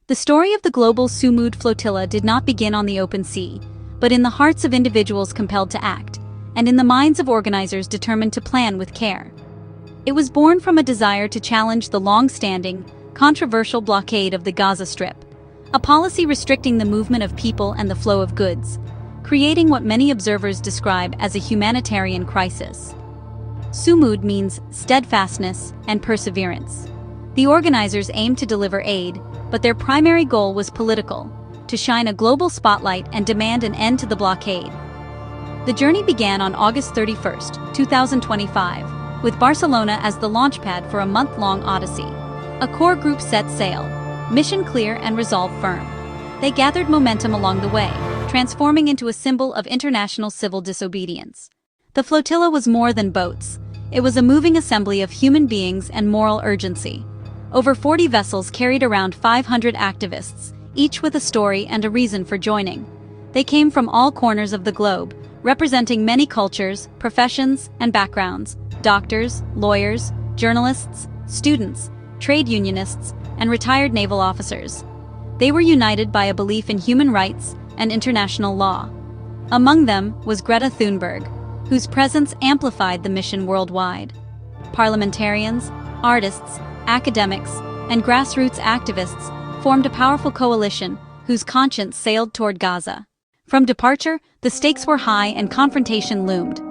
The story of the global Sumud Flotilla did not begin on the open sea, but in the hearts of individuals compelled to act, and in the minds of organizers determined to plan with care. It was born from a desire to challenge the long-standing, controversial blockade of the Gaza Strip, a policy restricting the movement of people and the flow of goods, creating what many observers describe as a humanitarian crisis. Sumud means steadfastness and perseverance. The organizers aimed to deliver aid, but their primary goal was political, to shine a global spotlight and demand an end to the blockade. The journey began on August 31, 2025, with Barcelona as the launchpad for a month-long odyssey. A core group set sail, mission clear and resolve firm. They gathered momentum along the way, transforming into a symbol of international civil disobedience. The flotilla was more than boats. It was a moving assembly of human beings and moral urgency. Over 40 vessels carried around 500 activists, each with a story and a reason for joining. They came from all corners of the globe, representing many cultures, professions, and backgrounds: doctors, lawyers, journalists, students, trade unionists, and retired naval officers. They were united by a belief in human rights and international law. Among them was Greta Thunberg, whose presence amplified the mission worldwide. Parliamentarians, artists, academics, and grassroots activists formed a powerful coalition whose conscience sailed toward Gaza. From departure, the stakes were high and confrontation loomed.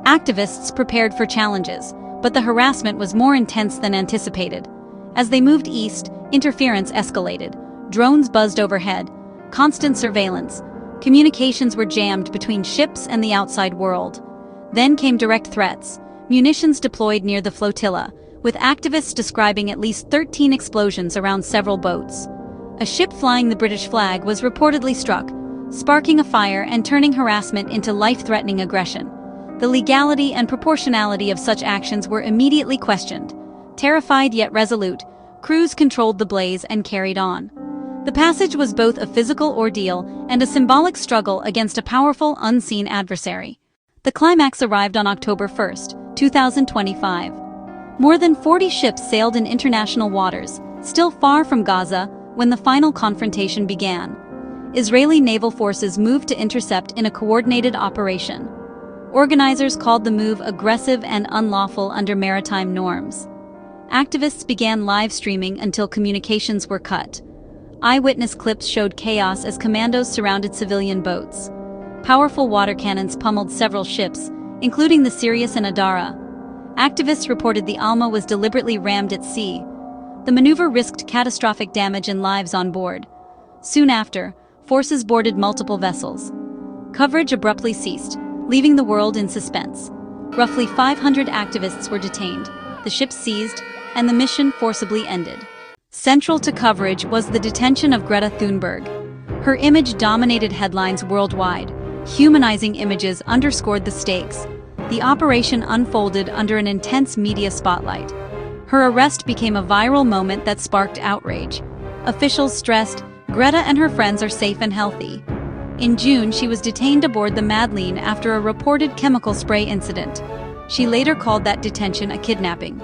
Activists prepared for challenges, but the harassment was more intense than anticipated. As they moved east, interference escalated. Drones buzzed overhead, constant surveillance. Communications were jammed between ships and the outside world. Then came direct threats, munitions deployed near the flotilla, with activists describing at least 13 explosions around several boats. A ship flying the British flag was reportedly struck, sparking a fire and turning harassment into life-threatening aggression. The legality and proportionality of such actions were immediately questioned. Terrified yet resolute, crews controlled the blaze and carried on. The passage was both a physical ordeal and a symbolic struggle against a powerful, unseen adversary. The climax arrived on October 1, 2025. More than 40 ships sailed in international waters, still far from Gaza, when the final confrontation began. Israeli naval forces moved to intercept in a coordinated operation. Organizers called the move aggressive and unlawful under maritime norms. Activists began live streaming until communications were cut. Eyewitness clips showed chaos as commandos surrounded civilian boats. Powerful water cannons pummeled several ships, including the Sirius and Adara. Activists reported the Alma was deliberately rammed at sea. The maneuver risked catastrophic damage and lives on board. Soon after, forces boarded multiple vessels. Coverage abruptly ceased, leaving the world in suspense. Roughly 500 activists were detained, the ships seized, and the mission forcibly ended. Central to coverage was the detention of Greta Thunberg. Her image dominated headlines worldwide. Humanizing images underscored the stakes. The operation unfolded under an intense media spotlight. Her arrest became a viral moment that sparked outrage. Officials stressed Greta and her friends are safe and healthy. In June, she was detained aboard the Madeleine after a reported chemical spray incident. She later called that detention a kidnapping.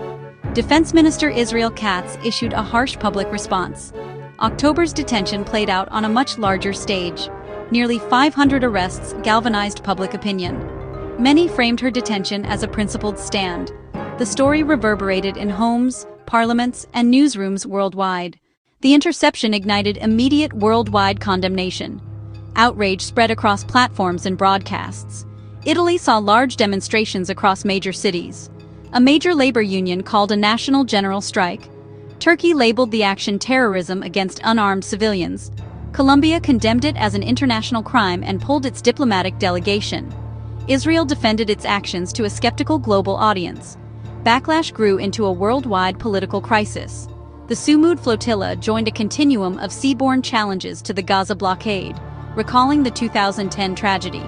Defense Minister Israel Katz issued a harsh public response. October's detention played out on a much larger stage. Nearly 500 arrests galvanized public opinion. Many framed her detention as a principled stand. The story reverberated in homes, parliaments, and newsrooms worldwide. The interception ignited immediate worldwide condemnation. Outrage spread across platforms and broadcasts. Italy saw large demonstrations across major cities. A major labor union called a national general strike. Turkey labeled the action terrorism against unarmed civilians. Colombia condemned it as an international crime and pulled its diplomatic delegation. Israel defended its actions to a skeptical global audience. Backlash grew into a worldwide political crisis. The Sumud Flotilla joined a continuum of seaborne challenges to the Gaza blockade, recalling the 2010 tragedy.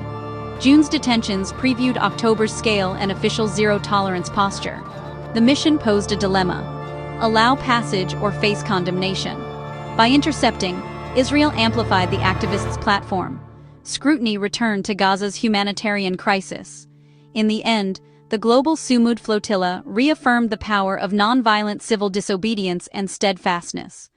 June's detentions previewed October's scale and official zero-tolerance posture. The mission posed a dilemma: allow passage or face condemnation. By intercepting, Israel amplified the activists' platform. Scrutiny returned to Gaza's humanitarian crisis. In the end, the global Sumud Flotilla reaffirmed the power of nonviolent civil disobedience and steadfastness.